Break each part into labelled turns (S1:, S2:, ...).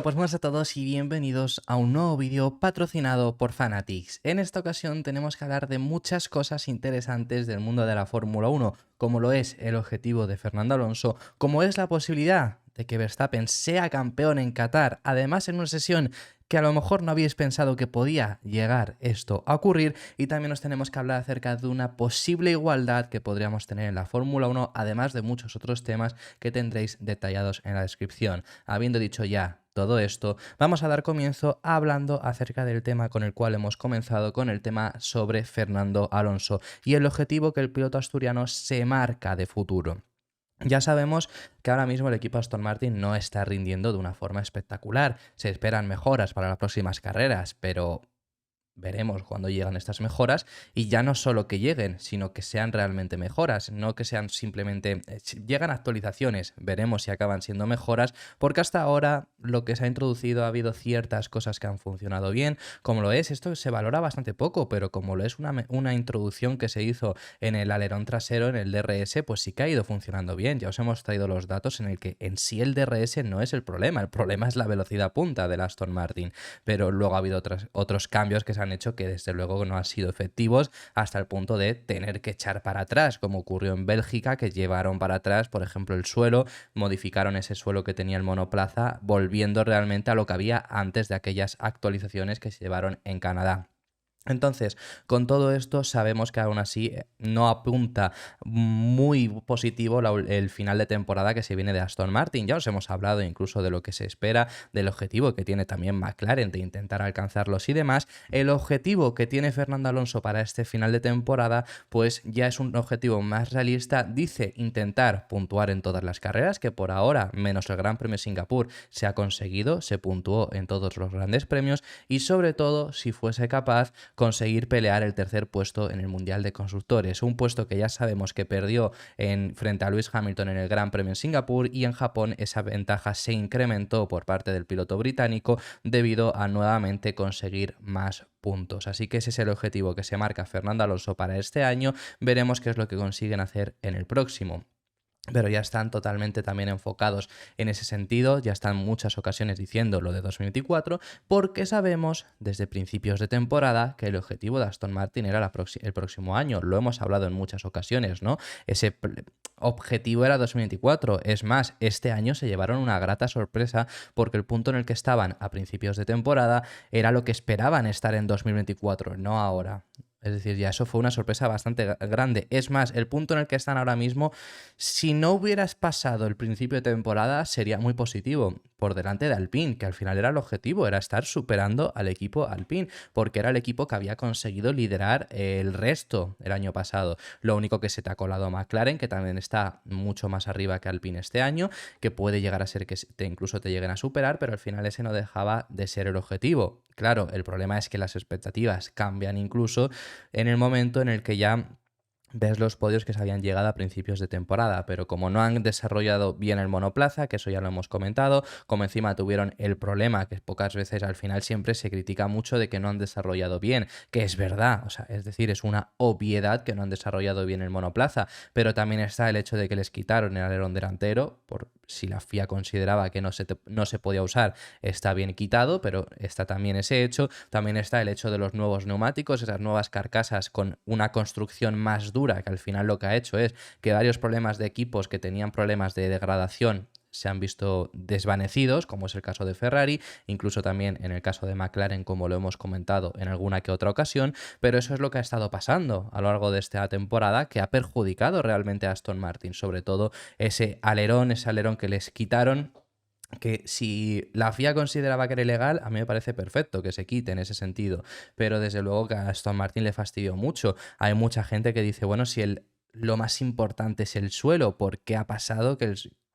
S1: Bueno, pues buenas a todos y bienvenidos a un nuevo vídeo patrocinado por Fanatics. En esta ocasión tenemos que hablar de muchas cosas interesantes del mundo de la Fórmula 1, como lo es el objetivo de Fernando Alonso, como es la posibilidad de que Verstappen sea campeón en Qatar, además en una sesión que a lo mejor no habíais pensado que podía llegar esto a ocurrir, y también nos tenemos que hablar acerca de una posible igualdad que podríamos tener en la Fórmula 1, además de muchos otros temas que tendréis detallados en la descripción. Habiendo dicho ya todo esto, vamos a dar comienzo hablando acerca del tema con el cual hemos comenzado, con el tema sobre Fernando Alonso y el objetivo que el piloto asturiano se marca de futuro. Ya sabemos que ahora mismo el equipo Aston Martin no está rindiendo de una forma espectacular. Se esperan mejoras para las próximas carreras, pero veremos cuando llegan estas mejoras, y ya no solo que lleguen, sino que sean realmente mejoras, no que sean simplemente... llegan actualizaciones, veremos si acaban siendo mejoras, porque hasta ahora lo que se ha introducido ha habido ciertas cosas que han funcionado bien, como lo es, esto se valora bastante poco, pero como lo es una introducción que se hizo en el alerón trasero, en el DRS, pues sí que ha ido funcionando bien. Ya os hemos traído los datos en el que en sí el DRS no es el problema es la velocidad punta del Aston Martin, pero luego ha habido otros cambios que se han hecho que desde luego no han sido efectivos, hasta el punto de tener que echar para atrás, como ocurrió en Bélgica, que llevaron para atrás, por ejemplo, el suelo, modificaron ese suelo que tenía el monoplaza, volviendo realmente a lo que había antes de aquellas actualizaciones que se llevaron en Canadá. Entonces, con todo esto sabemos que aún así no apunta muy positivo el final de temporada que se viene de Aston Martin. Ya os hemos hablado incluso de lo que se espera, del objetivo que tiene también McLaren de intentar alcanzarlos y demás. El objetivo que tiene Fernando Alonso para este final de temporada, pues ya es un objetivo más realista. Dice intentar puntuar en todas las carreras, que por ahora, menos el Gran Premio de Singapur, se ha conseguido, se puntuó en todos los grandes premios, y sobre todo, si fuese capaz, conseguir pelear el tercer puesto en el Mundial de Constructores, un puesto que ya sabemos que perdió frente a Lewis Hamilton en el Gran Premio en Singapur, y en Japón esa ventaja se incrementó por parte del piloto británico debido a nuevamente conseguir más puntos. Así que ese es el objetivo que se marca Fernando Alonso para este año. Veremos qué es lo que consiguen hacer en el próximo. Pero ya están totalmente también enfocados en ese sentido, ya están en muchas ocasiones diciendo lo de 2024, porque sabemos desde principios de temporada que el objetivo de Aston Martin era el próximo año. Lo hemos hablado en muchas ocasiones, ¿no? Ese objetivo era 2024. Es más, este año se llevaron una grata sorpresa, porque el punto en el que estaban a principios de temporada era lo que esperaban estar en 2024, no ahora. Es decir, ya eso fue una sorpresa bastante grande. Es más, el punto en el que están ahora mismo, si no hubieras pasado el principio de temporada, sería muy positivo. Por delante de Alpine, que al final era el objetivo, era estar superando al equipo Alpine, porque era el equipo que había conseguido liderar el resto el año pasado. Lo único que se te ha colado McLaren, que también está mucho más arriba que Alpine este año, que puede llegar a ser que incluso te lleguen a superar, pero al final ese no dejaba de ser el objetivo. Claro, el problema es que las expectativas cambian incluso en el momento en el que ya ves los podios que se habían llegado a principios de temporada, pero como no han desarrollado bien el monoplaza, que eso ya lo hemos comentado, como encima tuvieron el problema que pocas veces al final siempre se critica mucho de que no han desarrollado bien, que es verdad, o sea, es decir, es una obviedad que no han desarrollado bien el monoplaza, pero también está el hecho de que les quitaron el alerón delantero, por si la FIA consideraba que no se podía usar, está bien quitado, pero está también ese hecho, también está el hecho de los nuevos neumáticos, esas nuevas carcasas con una construcción más dura, que al final lo que ha hecho es que varios problemas de equipos que tenían problemas de degradación se han visto desvanecidos, como es el caso de Ferrari, incluso también en el caso de McLaren, como lo hemos comentado en alguna que otra ocasión, pero eso es lo que ha estado pasando a lo largo de esta temporada, que ha perjudicado realmente a Aston Martin, sobre todo ese alerón que les quitaron, que si la FIA consideraba que era ilegal, a mí me parece perfecto que se quite en ese sentido, pero desde luego que a Aston Martin le fastidió mucho. Hay mucha gente que dice, bueno, si lo más importante es el suelo, ¿por qué ha pasado que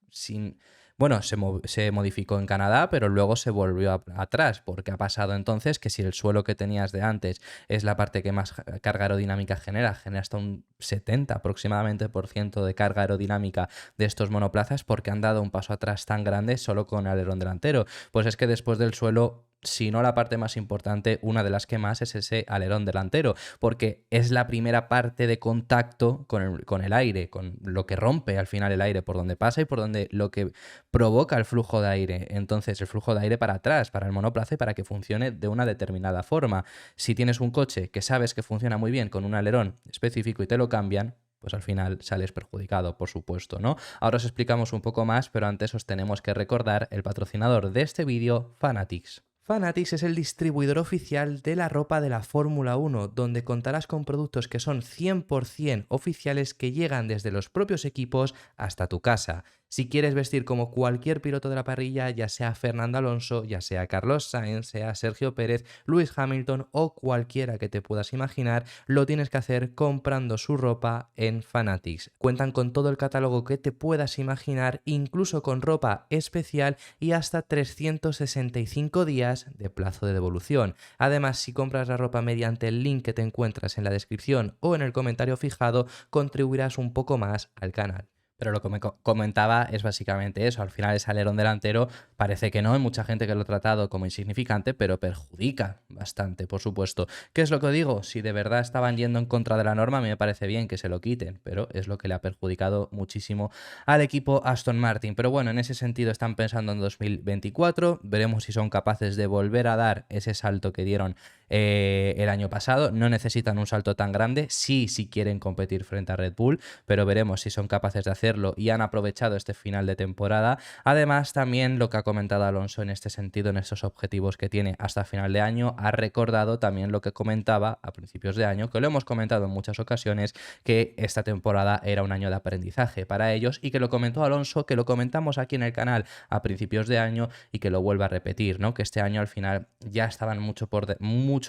S1: sin... Bueno, se modificó en Canadá, pero luego se volvió atrás, porque ha pasado entonces que si el suelo que tenías de antes es la parte que más carga aerodinámica genera hasta un 70 aproximadamente por ciento de carga aerodinámica de estos monoplazas, porque han dado un paso atrás tan grande solo con alerón delantero. Pues es que después del suelo si no la parte más importante, una de las que más es ese alerón delantero, porque es la primera parte de contacto con el aire, con lo que rompe al final el aire, por donde pasa y por donde lo que provoca el flujo de aire. Entonces, el flujo de aire para atrás, para el monoplaza y para que funcione de una determinada forma. Si tienes un coche que sabes que funciona muy bien con un alerón específico y te lo cambian, pues al final sales perjudicado, por supuesto, ¿no? Ahora os explicamos un poco más, pero antes os tenemos que recordar el patrocinador de este vídeo, Fanatics. Fanatics es el distribuidor oficial de la ropa de la Fórmula 1, donde contarás con productos que son 100% oficiales que llegan desde los propios equipos hasta tu casa. Si quieres vestir como cualquier piloto de la parrilla, ya sea Fernando Alonso, ya sea Carlos Sainz, sea Sergio Pérez, Lewis Hamilton o cualquiera que te puedas imaginar, lo tienes que hacer comprando su ropa en Fanatics. Cuentan con todo el catálogo que te puedas imaginar, incluso con ropa especial y hasta 365 días de plazo de devolución. Además, si compras la ropa mediante el link que te encuentras en la descripción o en el comentario fijado, contribuirás un poco más al canal. Pero lo que me comentaba es básicamente eso. Al final ese alerón delantero parece que no, hay mucha gente que lo ha tratado como insignificante, pero perjudica bastante, por supuesto. ¿Qué es lo que digo? Si de verdad estaban yendo en contra de la norma, a mí me parece bien que se lo quiten, pero es lo que le ha perjudicado muchísimo al equipo Aston Martin. Pero bueno, en ese sentido están pensando en 2024, veremos si son capaces de volver a dar ese salto que dieron el año pasado. No necesitan un salto tan grande, sí, si quieren competir frente a Red Bull, pero veremos si son capaces de hacerlo y han aprovechado este final de temporada. Además, también lo que ha comentado Alonso en este sentido, en estos objetivos que tiene hasta final de año, ha recordado también lo que comentaba a principios de año, que lo hemos comentado en muchas ocasiones, que esta temporada era un año de aprendizaje para ellos y que lo comentó Alonso, que lo comentamos aquí en el canal a principios de año y que lo vuelva a repetir, ¿no? Que este año al final ya estaban mucho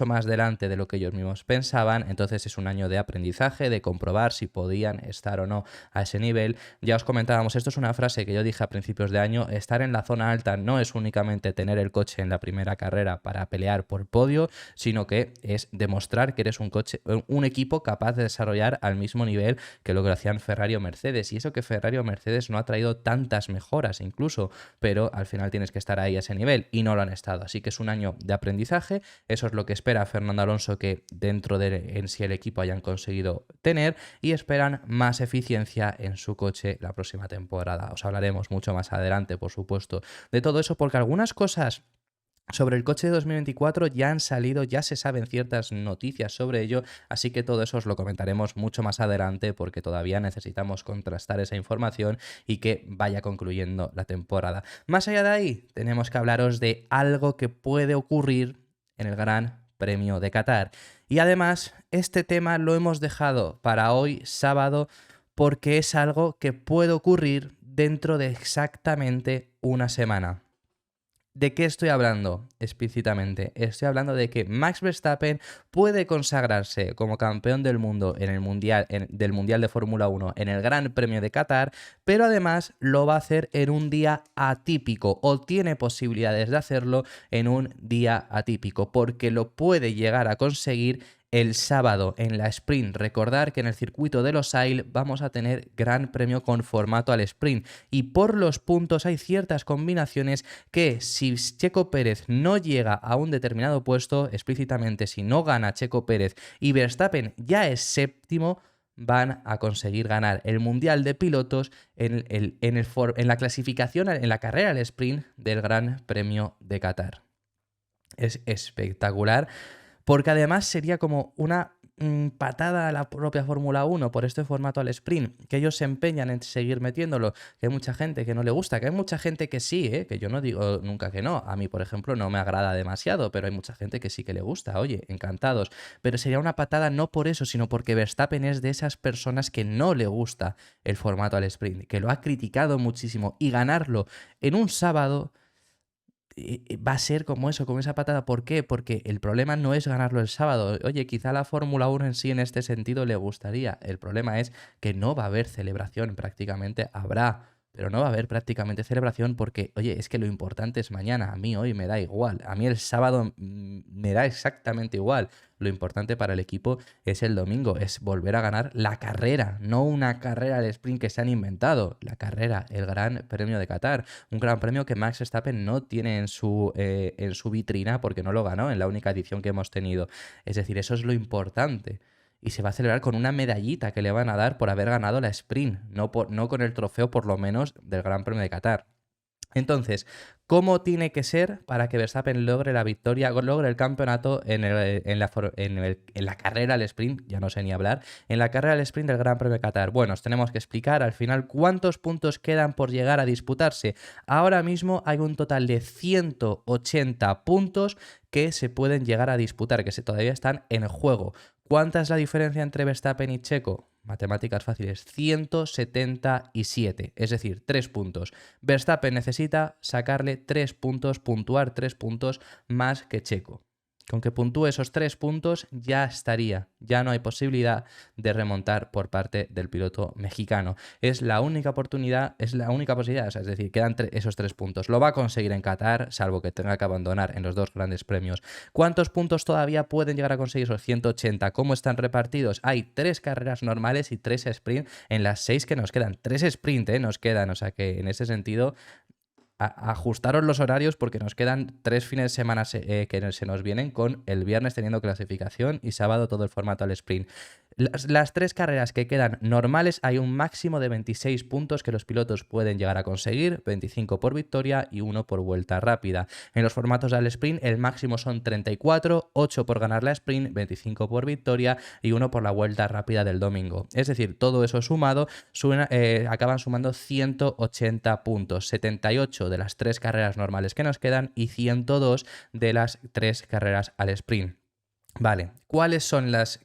S1: más delante de lo que ellos mismos pensaban, entonces es un año de aprendizaje, de comprobar si podían estar o no a ese nivel. Ya os comentábamos, esto es una frase que yo dije a principios de año, estar en la zona alta no es únicamente tener el coche en la primera carrera para pelear por podio, sino que es demostrar que eres un equipo capaz de desarrollar al mismo nivel que lo que hacían Ferrari o Mercedes, y eso que Ferrari o Mercedes no ha traído tantas mejoras incluso, pero al final tienes que estar ahí a ese nivel y no lo han estado, así que es un año de aprendizaje. Eso es lo que espera Fernando Alonso que dentro de en sí el equipo hayan conseguido tener, y esperan más eficiencia en su coche la próxima temporada. Os hablaremos mucho más adelante, por supuesto, de todo eso, porque algunas cosas sobre el coche de 2024 ya han salido, ya se saben ciertas noticias sobre ello, así que todo eso os lo comentaremos mucho más adelante porque todavía necesitamos contrastar esa información y que vaya concluyendo la temporada. Más allá de ahí, tenemos que hablaros de algo que puede ocurrir en el Gran Premio de Qatar. Y además, este tema lo hemos dejado para hoy, sábado, porque es algo que puede ocurrir dentro de exactamente una semana. ¿De qué estoy hablando explícitamente? Estoy hablando de que Max Verstappen puede consagrarse como campeón del mundo en el del Mundial de Fórmula 1 en el Gran Premio de Qatar, pero además lo va a hacer en un día atípico, o tiene posibilidades de hacerlo en un día atípico, porque lo puede llegar a conseguir el sábado en la sprint. Recordar que en el circuito de Losail vamos a tener gran premio con formato al sprint, y por los puntos hay ciertas combinaciones que si Checo Pérez no llega a un determinado puesto, explícitamente si no gana Checo Pérez y Verstappen ya es séptimo, van a conseguir ganar el Mundial de Pilotos en la clasificación, en la carrera al sprint del Gran Premio de Qatar. Es espectacular, porque además sería como una patada a la propia Fórmula 1 por este formato al sprint, que ellos se empeñan en seguir metiéndolo, que hay mucha gente que no le gusta, que hay mucha gente que sí, que yo no digo nunca que no. A mí, por ejemplo, no me agrada demasiado, pero hay mucha gente que sí que le gusta, oye, encantados. Pero sería una patada no por eso, sino porque Verstappen es de esas personas que no le gusta el formato al sprint, que lo ha criticado muchísimo, y ganarlo en un sábado va a ser como eso, como esa patada. ¿Por qué? Porque el problema no es ganarlo el sábado. Oye, quizá la Fórmula 1 en sí en este sentido le gustaría. El problema es que no va a haber celebración prácticamente. Habrá pero no va a haber prácticamente celebración porque, oye, es que lo importante es mañana, a mí hoy me da igual, a mí el sábado me da exactamente igual. Lo importante para el equipo es el domingo, es volver a ganar la carrera, no una carrera al sprint que se han inventado, la carrera, el Gran Premio de Qatar, un gran premio que Max Verstappen no tiene en su vitrina porque no lo ganó en la única edición que hemos tenido. Es decir, eso es lo importante. Y se va a celebrar con una medallita que le van a dar por haber ganado la sprint, no con el trofeo por lo menos del Gran Premio de Qatar. Entonces, ¿cómo tiene que ser para que Verstappen logre la victoria, logre el campeonato en la carrera al sprint? Ya no sé ni hablar. En la carrera al sprint del Gran Premio de Qatar. Bueno, os tenemos que explicar al final cuántos puntos quedan por llegar a disputarse. Ahora mismo hay un total de 180 puntos que se pueden llegar a disputar, que todavía están en juego. ¿Cuánta es la diferencia entre Verstappen y Checo? Matemáticas fáciles, 177, es decir, 3 puntos. Verstappen necesita sacarle 3 puntos, puntuar 3 puntos más que Checo. Con que puntúe esos 3 puntos ya estaría, ya no hay posibilidad de remontar por parte del piloto mexicano. Es la única oportunidad, es la única posibilidad, o sea, es decir, quedan esos 3 puntos. Lo va a conseguir en Qatar, salvo que tenga que abandonar en los dos grandes premios. ¿Cuántos puntos todavía pueden llegar a conseguir esos 180? ¿Cómo están repartidos? Hay 3 carreras normales y 3 sprint en las 6 que nos quedan. 3 sprint, nos quedan, o sea que en ese sentido ajustaros los horarios porque nos quedan 3 fines de semana que se nos vienen, con el viernes teniendo clasificación y sábado todo el formato al sprint. Las 3 carreras que quedan normales hay un máximo de 26 puntos que los pilotos pueden llegar a conseguir, 25 por victoria y 1 por vuelta rápida. En los formatos al sprint el máximo son 34, 8 por ganar la sprint, 25 por victoria y 1 por la vuelta rápida del domingo. Es decir, todo eso sumado acaban sumando 180 puntos, 78 de las 3 carreras normales que nos quedan y 102 de las 3 carreras al sprint. Vale, ¿cuáles son las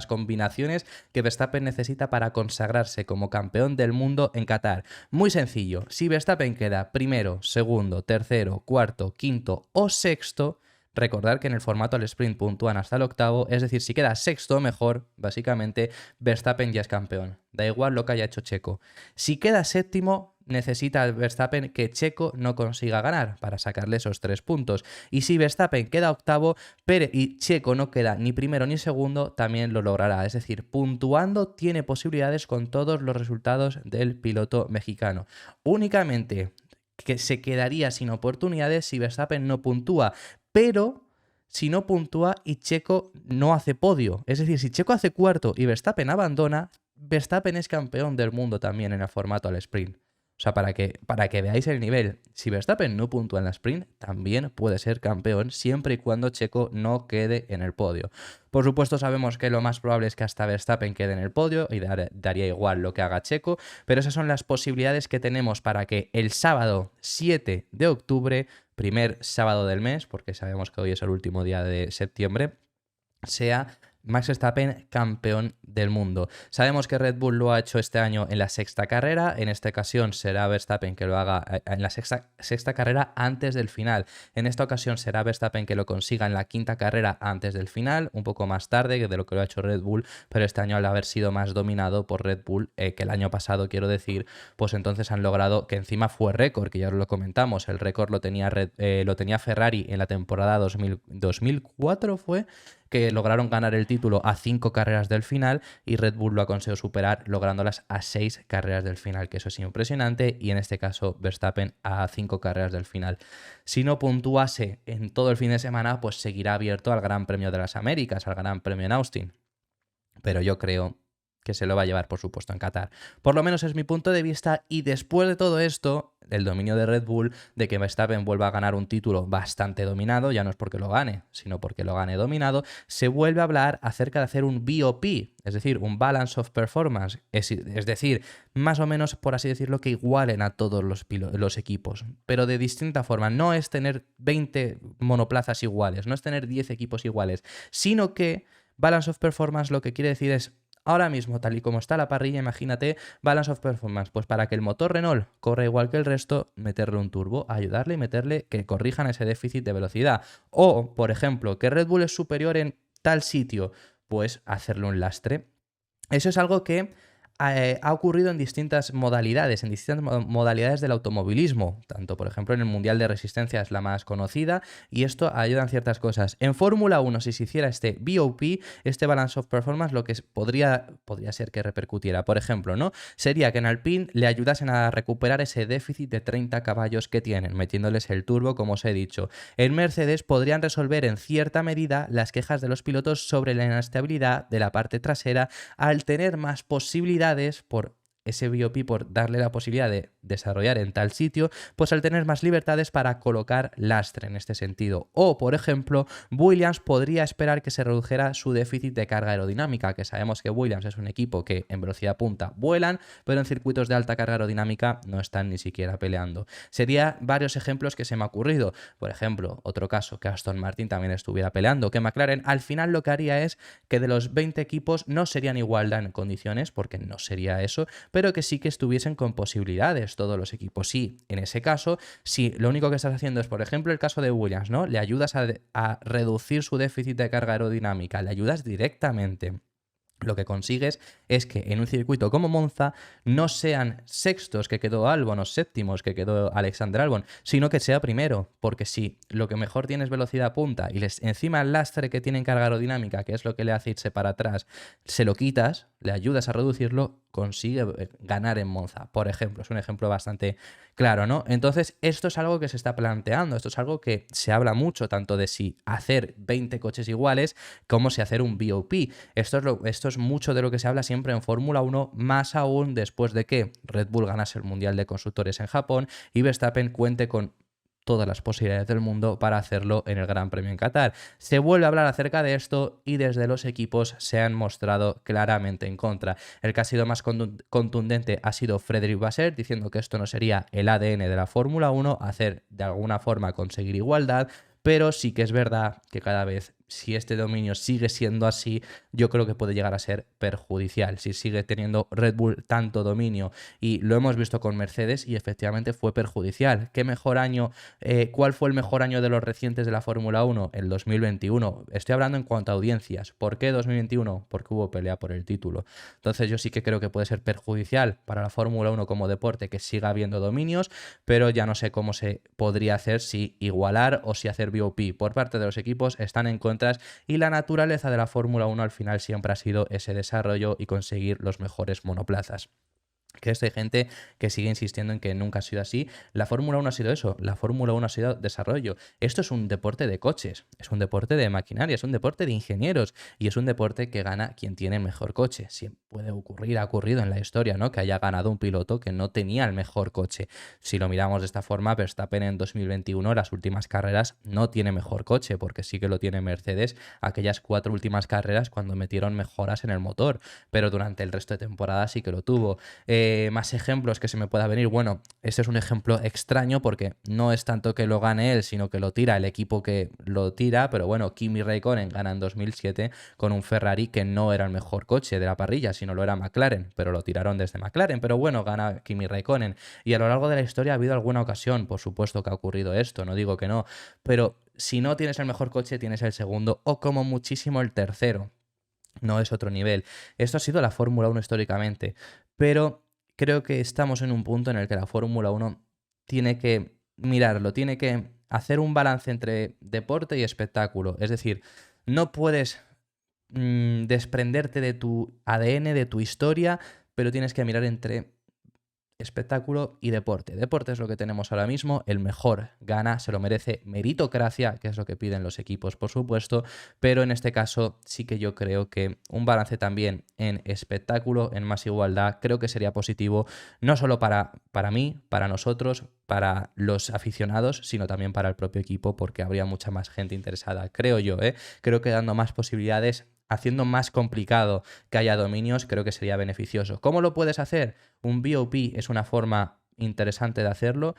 S1: combinaciones que Verstappen necesita para consagrarse como campeón del mundo en Qatar? Muy sencillo, si Verstappen queda primero, segundo, tercero, cuarto, quinto o sexto, recordar que en el formato al sprint puntúan hasta el octavo, es decir, si queda sexto mejor, básicamente Verstappen ya es campeón, da igual lo que haya hecho Checo. Si queda séptimo, necesita Verstappen que Checo no consiga ganar para sacarle esos 3 puntos. Y si Verstappen queda octavo, Pérez y Checo no queda ni primero ni segundo, también lo logrará. Es decir, puntuando tiene posibilidades con todos los resultados del piloto mexicano. Únicamente que se quedaría sin oportunidades si Verstappen no puntúa, pero si no puntúa y Checo no hace podio. Es decir, si Checo hace cuarto y Verstappen abandona, Verstappen es campeón del mundo también en el formato al sprint. O sea, para que veáis el nivel, si Verstappen no puntúa en la sprint, también puede ser campeón siempre y cuando Checo no quede en el podio. Por supuesto, sabemos que lo más probable es que hasta Verstappen quede en el podio y daría igual lo que haga Checo, pero esas son las posibilidades que tenemos para que el sábado 7 de octubre, primer sábado del mes, porque sabemos que hoy es el último día de septiembre, sea Max Verstappen campeón del mundo. Sabemos que Red Bull lo ha hecho este año en la sexta carrera, en esta ocasión será Verstappen que lo haga en la sexta carrera antes del final. En esta ocasión será Verstappen que lo consiga en la quinta carrera antes del final, un poco más tarde de lo que lo ha hecho Red Bull, pero este año al haber sido más dominado por Red Bull que el año pasado, quiero decir, pues entonces han logrado, que encima fue récord, que ya os lo comentamos, el récord lo tenía Ferrari en la temporada 2004 fue, que lograron ganar el título a 5 carreras del final, y Red Bull lo ha conseguido superar lográndolas a 6 carreras del final, que eso es impresionante, y en este caso Verstappen a 5 carreras del final. Si no puntuase en todo el fin de semana, pues seguirá abierto al Gran Premio de las Américas, al Gran Premio en Austin. Pero yo creo que se lo va a llevar, por supuesto, en Qatar. Por lo menos es mi punto de vista, y después de todo esto, el dominio de Red Bull, de que Verstappen vuelva a ganar un título bastante dominado, ya no es porque lo gane, sino porque lo gane dominado, se vuelve a hablar acerca de hacer un BOP, es decir, un Balance of Performance, es decir, más o menos, por así decirlo, que igualen a todos los equipos, pero de distinta forma. No es tener 20 monoplazas iguales, no es tener 10 equipos iguales, sino que Balance of Performance lo que quiere decir es, ahora mismo, tal y como está la parrilla, imagínate, Balance of Performance, pues para que el motor Renault corra igual que el resto, meterle un turbo, ayudarle y meterle que corrijan ese déficit de velocidad. O, por ejemplo, que Red Bull es superior en tal sitio, pues hacerle un lastre. Eso es algo que ha ocurrido en distintas modalidades, modalidades del automovilismo, tanto por ejemplo en el Mundial de Resistencia es la más conocida y esto ayuda en ciertas cosas. En Fórmula 1, si se hiciera este BOP, este Balance of Performance, lo que podría ser que repercutiera, por ejemplo, ¿no? Sería que en Alpine le ayudasen a recuperar ese déficit de 30 caballos que tienen, metiéndoles el turbo, como os he dicho. En Mercedes podrían resolver en cierta medida las quejas de los pilotos sobre la inestabilidad de la parte trasera al tener más posibilidades por ese BOP, por darle la posibilidad de desarrollar en tal sitio, pues al tener más libertades para colocar lastre en este sentido. O, por ejemplo, Williams podría esperar que se redujera su déficit de carga aerodinámica, que sabemos que Williams es un equipo que en velocidad punta vuelan, pero en circuitos de alta carga aerodinámica no están ni siquiera peleando. Serían varios ejemplos que se me ha ocurrido. Por ejemplo, otro caso, que Aston Martin también estuviera peleando, que McLaren al final lo que haría es que de los 20 equipos no serían igualdad en condiciones, porque no sería eso, pero que sí que estuviesen con posibilidades todos los equipos. Sí, en ese caso, si lo único que estás haciendo es, por ejemplo, el caso de Williams, ¿no? Le ayudas a reducir su déficit de carga aerodinámica, le ayudas directamente. Lo que consigues es que en un circuito como Monza no sean sextos que quedó Albon o séptimos que quedó Alexander Albon, sino que sea primero, porque si lo que mejor tiene es velocidad punta y encima el lastre que tiene en carga aerodinámica, que es lo que le hace irse para atrás, se lo quitas, le ayudas a reducirlo, consigue ganar en Monza, por ejemplo. Es un ejemplo bastante claro, ¿no? Entonces, esto es algo que se está planteando, esto es algo que se habla mucho, tanto de si hacer 20 coches iguales como si hacer un BOP. Esto es mucho de lo que se habla siempre en Fórmula 1, más aún después de que Red Bull ganase el Mundial de Constructores en Japón y Verstappen cuente con todas las posibilidades del mundo para hacerlo en el Gran Premio en Qatar. Se vuelve a hablar acerca de esto y desde los equipos se han mostrado claramente en contra. El que ha sido más contundente ha sido Frédéric Vasseur, diciendo que esto no sería el ADN de la Fórmula 1, hacer de alguna forma conseguir igualdad, pero sí que es verdad que cada vez, si este dominio sigue siendo así, yo creo que puede llegar a ser perjudicial. Si sigue teniendo Red Bull tanto dominio, y lo hemos visto con Mercedes y efectivamente fue perjudicial. ¿Qué mejor año? ¿Cuál fue el mejor año de los recientes de la Fórmula 1? El 2021. Estoy hablando en cuanto a audiencias. ¿Por qué 2021? Porque hubo pelea por el título. Entonces yo sí que creo que puede ser perjudicial para la Fórmula 1 como deporte que siga habiendo dominios, pero ya no sé cómo se podría hacer, si igualar o si hacer BOP. Por parte de los equipos están en contras y la naturaleza de la Fórmula 1 al final siempre ha sido ese desarrollo y conseguir los mejores monoplazas. Que hay gente que sigue insistiendo en que nunca ha sido así. La Fórmula 1 ha sido eso, la Fórmula 1 ha sido desarrollo. Esto es un deporte de coches, es un deporte de maquinaria, es un deporte de ingenieros y es un deporte que gana quien tiene el mejor coche. Si puede ocurrir, ha ocurrido en la historia, ¿no? Que haya ganado un piloto que no tenía el mejor coche. Si lo miramos de esta forma, Verstappen en 2021, las últimas carreras, no tiene mejor coche, porque sí que lo tiene Mercedes aquellas 4 últimas carreras cuando metieron mejoras en el motor, pero durante el resto de temporada sí que lo tuvo. Más ejemplos que se me pueda venir. Bueno, este es un ejemplo extraño porque no es tanto que lo gane él, sino que lo tira el equipo que lo tira, pero bueno, Kimi Raikkonen gana en 2007 con un Ferrari que no era el mejor coche de la parrilla, sino lo era McLaren, pero lo tiraron desde McLaren, pero bueno, gana Kimi Raikkonen. Y a lo largo de la historia ha habido alguna ocasión, por supuesto que ha ocurrido esto, no digo que no, pero si no tienes el mejor coche, tienes el segundo o como muchísimo el tercero. No es otro nivel. Esto ha sido la Fórmula 1 históricamente, pero creo que estamos en un punto en el que la Fórmula 1 tiene que mirarlo, tiene que hacer un balance entre deporte y espectáculo. Es decir, no puedes desprenderte de tu ADN, de tu historia, pero tienes que mirar entre espectáculo y deporte. Deporte es lo que tenemos ahora mismo, el mejor gana, se lo merece, meritocracia, que es lo que piden los equipos, por supuesto, pero en este caso sí que yo creo que un balance también en espectáculo, en más igualdad, creo que sería positivo, no solo para mí, para nosotros, para los aficionados, sino también para el propio equipo, porque habría mucha más gente interesada, creo yo, creo que dando más posibilidades, haciendo más complicado que haya dominios, creo que sería beneficioso. ¿Cómo lo puedes hacer? Un BOP es una forma interesante de hacerlo.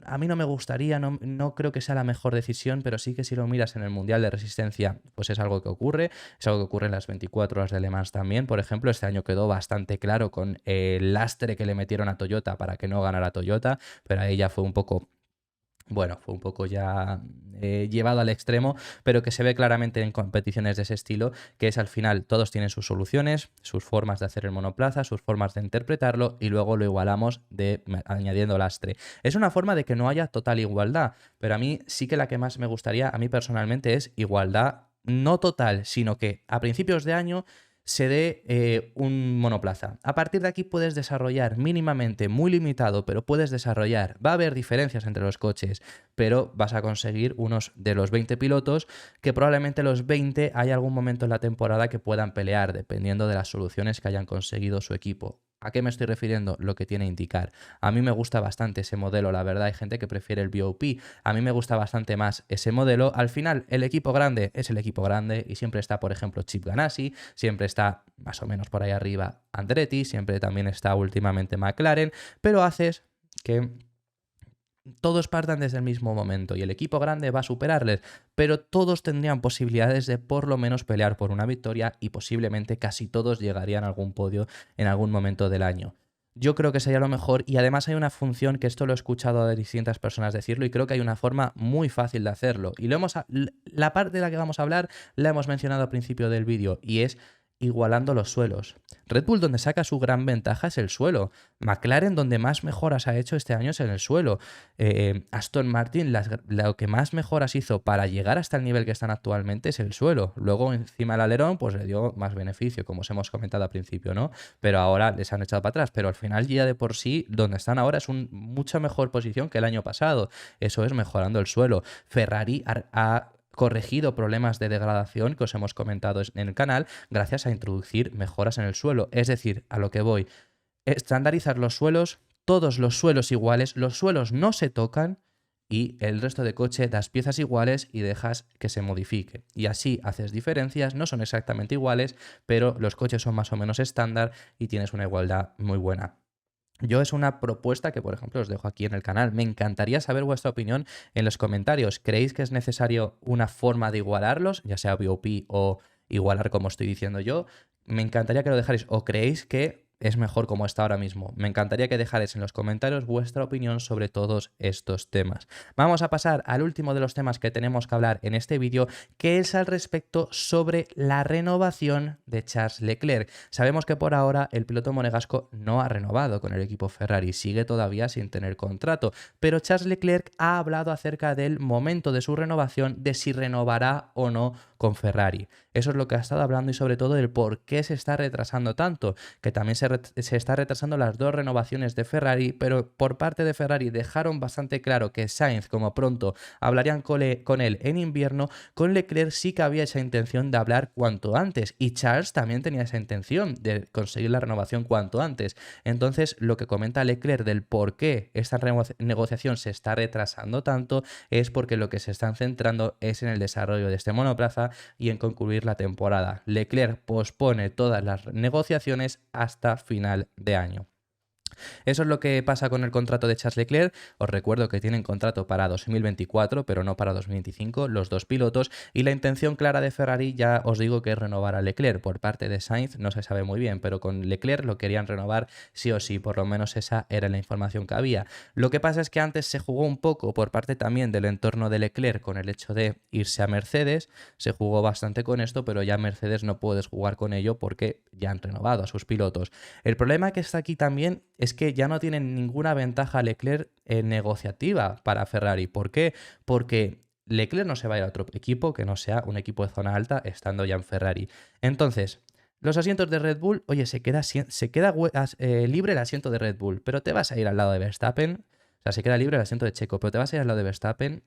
S1: A mí no me gustaría, no creo que sea la mejor decisión, pero sí que si lo miras en el Mundial de Resistencia, pues es algo que ocurre. Es algo que ocurre en las 24 horas de Le Mans también. Por ejemplo, este año quedó bastante claro con el lastre que le metieron a Toyota para que no ganara Toyota, pero ahí ya fue un poco bueno, fue un poco ya llevado al extremo, pero que se ve claramente en competiciones de ese estilo, que es al final todos tienen sus soluciones, sus formas de hacer el monoplaza, sus formas de interpretarlo y luego lo igualamos añadiendo lastre. Es una forma de que no haya total igualdad, pero a mí sí que la que más me gustaría, a mí personalmente, es igualdad no total, sino que a principios de año se dé un monoplaza. A partir de aquí puedes desarrollar mínimamente, muy limitado, pero puedes desarrollar. Va a haber diferencias entre los coches, pero vas a conseguir unos de los 20 pilotos que probablemente los 20 hay algún momento en la temporada que puedan pelear, dependiendo de las soluciones que hayan conseguido su equipo. ¿A qué me estoy refiriendo? Lo que tiene indicar. A mí me gusta bastante ese modelo, la verdad. Hay gente que prefiere el BOP. A mí me gusta bastante más ese modelo. Al final, el equipo grande es el equipo grande y siempre está, por ejemplo, Chip Ganassi, siempre está más o menos por ahí arriba Andretti, siempre también está últimamente McLaren, pero haces que todos partan desde el mismo momento y el equipo grande va a superarles, pero todos tendrían posibilidades de por lo menos pelear por una victoria y posiblemente casi todos llegarían a algún podio en algún momento del año. Yo creo que sería lo mejor y además hay una función que esto lo he escuchado de distintas personas decirlo y creo que hay una forma muy fácil de hacerlo. Y la parte de la que vamos a hablar la hemos mencionado al principio del vídeo y es igualando los suelos. Red Bull donde saca su gran ventaja es el suelo. McLaren donde más mejoras ha hecho este año es en el suelo. Aston Martin lo que más mejoras hizo para llegar hasta el nivel que están actualmente es el suelo. Luego encima el alerón pues le dio más beneficio, como os hemos comentado al principio, ¿no? Pero ahora les han echado para atrás. Pero al final ya de por sí donde están ahora es mucha mejor posición que el año pasado. Eso es mejorando el suelo. Ferrari ha corregido problemas de degradación que os hemos comentado en el canal gracias a introducir mejoras en el suelo. Es decir, a lo que voy, estandarizar los suelos, todos los suelos iguales, los suelos no se tocan y el resto de coche das piezas iguales y dejas que se modifique. Y así haces diferencias, no son exactamente iguales, pero los coches son más o menos estándar y tienes una igualdad muy buena. Yo es una propuesta que, por ejemplo, os dejo aquí en el canal. Me encantaría saber vuestra opinión en los comentarios. ¿Creéis que es necesario una forma de igualarlos, ya sea BOP o igualar como estoy diciendo yo? Me encantaría que lo dejarais. ¿O creéis que es mejor como está ahora mismo? Me encantaría que dejarais en los comentarios vuestra opinión sobre todos estos temas. Vamos a pasar al último de los temas que tenemos que hablar en este vídeo, que es al respecto sobre la renovación de Charles Leclerc. Sabemos que por ahora el piloto monegasco no ha renovado con el equipo Ferrari, sigue todavía sin tener contrato, pero Charles Leclerc ha hablado acerca del momento de su renovación, de si renovará o no con Ferrari. Eso es lo que ha estado hablando y sobre todo del por qué se está retrasando tanto, que también se está retrasando las dos renovaciones de Ferrari, pero por parte de Ferrari dejaron bastante claro que Sainz, como pronto hablarían con él en invierno, con Leclerc sí que había esa intención de hablar cuanto antes y Charles también tenía esa intención de conseguir la renovación cuanto antes. Entonces, lo que comenta Leclerc del por qué esta negociación se está retrasando tanto es porque lo que se están centrando es en el desarrollo de este monoplaza y en concluir la temporada. Leclerc pospone todas las negociaciones hasta final de año. Eso es lo que pasa con el contrato de Charles Leclerc. Os recuerdo que tienen contrato para 2024, pero no para 2025, los dos pilotos. Y la intención clara de Ferrari, ya os digo, que es renovar a Leclerc. Por parte de Sainz no se sabe muy bien, pero con Leclerc lo querían renovar sí o sí. Por lo menos esa era la información que había. Lo que pasa es que antes se jugó un poco por parte también del entorno de Leclerc con el hecho de irse a Mercedes. Se jugó bastante con esto, pero ya Mercedes no puedes jugar con ello porque ya han renovado a sus pilotos. El problema que está aquí también es que ya no tienen ninguna ventaja Leclerc negociativa para Ferrari. ¿Por qué? Porque Leclerc no se va a ir a otro equipo que no sea un equipo de zona alta estando ya en Ferrari. Entonces, los asientos de Red Bull, oye, se queda libre el asiento de Red Bull, pero te vas a ir al lado de Verstappen. O sea, se queda libre el asiento de Checo, pero te vas a ir al lado de Verstappen.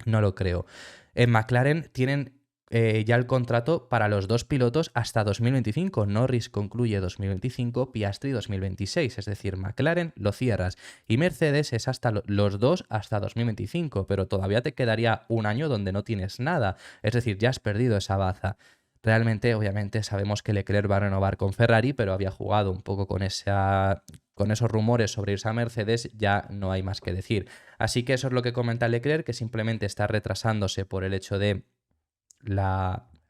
S1: No lo creo. En McLaren tienen ya el contrato para los dos pilotos hasta 2025. Norris concluye 2025, Piastri 2026. Es decir, McLaren lo cierras. Y Mercedes es hasta los dos hasta 2025, pero todavía te quedaría un año donde no tienes nada. Es decir, ya has perdido esa baza. Realmente, obviamente, sabemos que Leclerc va a renovar con Ferrari, pero había jugado un poco con esos rumores sobre irse a Mercedes, ya no hay más que decir. Así que eso es lo que comenta Leclerc, que simplemente está retrasándose por el hecho de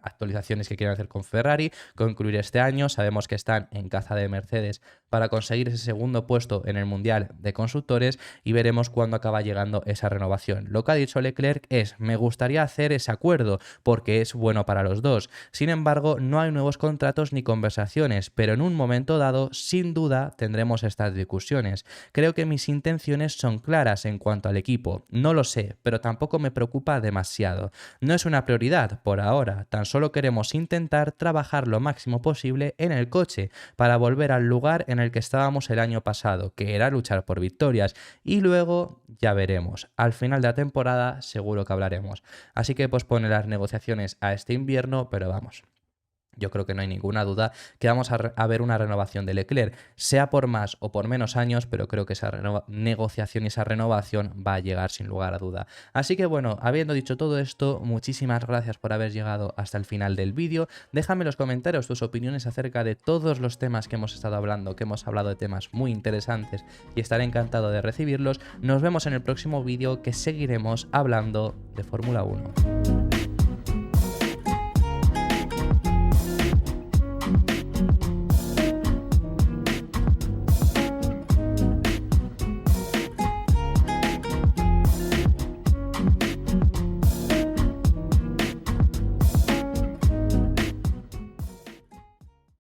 S1: actualizaciones que quieren hacer con Ferrari, concluir este año. Sabemos que están en caza de Mercedes para conseguir ese segundo puesto en el Mundial de Constructores y veremos cuándo acaba llegando esa renovación. Lo que ha dicho Leclerc es: me gustaría hacer ese acuerdo porque es bueno para los dos. Sin embargo, no hay nuevos contratos ni conversaciones, pero en un momento dado, sin duda, tendremos estas discusiones. Creo que mis intenciones son claras en cuanto al equipo. No lo sé, pero tampoco me preocupa demasiado. No es una prioridad por ahora, tan solo queremos intentar trabajar lo máximo posible en el coche para volver al lugar en el que estábamos el año pasado, que era luchar por victorias, y luego ya veremos. Al final de la temporada seguro que hablaremos. Así que pospone las negociaciones a este invierno, pero vamos. Yo creo que no hay ninguna duda que vamos a ver una renovación de Leclerc, sea por más o por menos años, pero creo que esa negociación y esa renovación va a llegar sin lugar a duda. Así que bueno, habiendo dicho todo esto, muchísimas gracias por haber llegado hasta el final del vídeo. Déjame en los comentarios tus opiniones acerca de todos los temas que hemos estado hablando, que hemos hablado de temas muy interesantes y estaré encantado de recibirlos. Nos vemos en el próximo vídeo, que seguiremos hablando de Fórmula 1.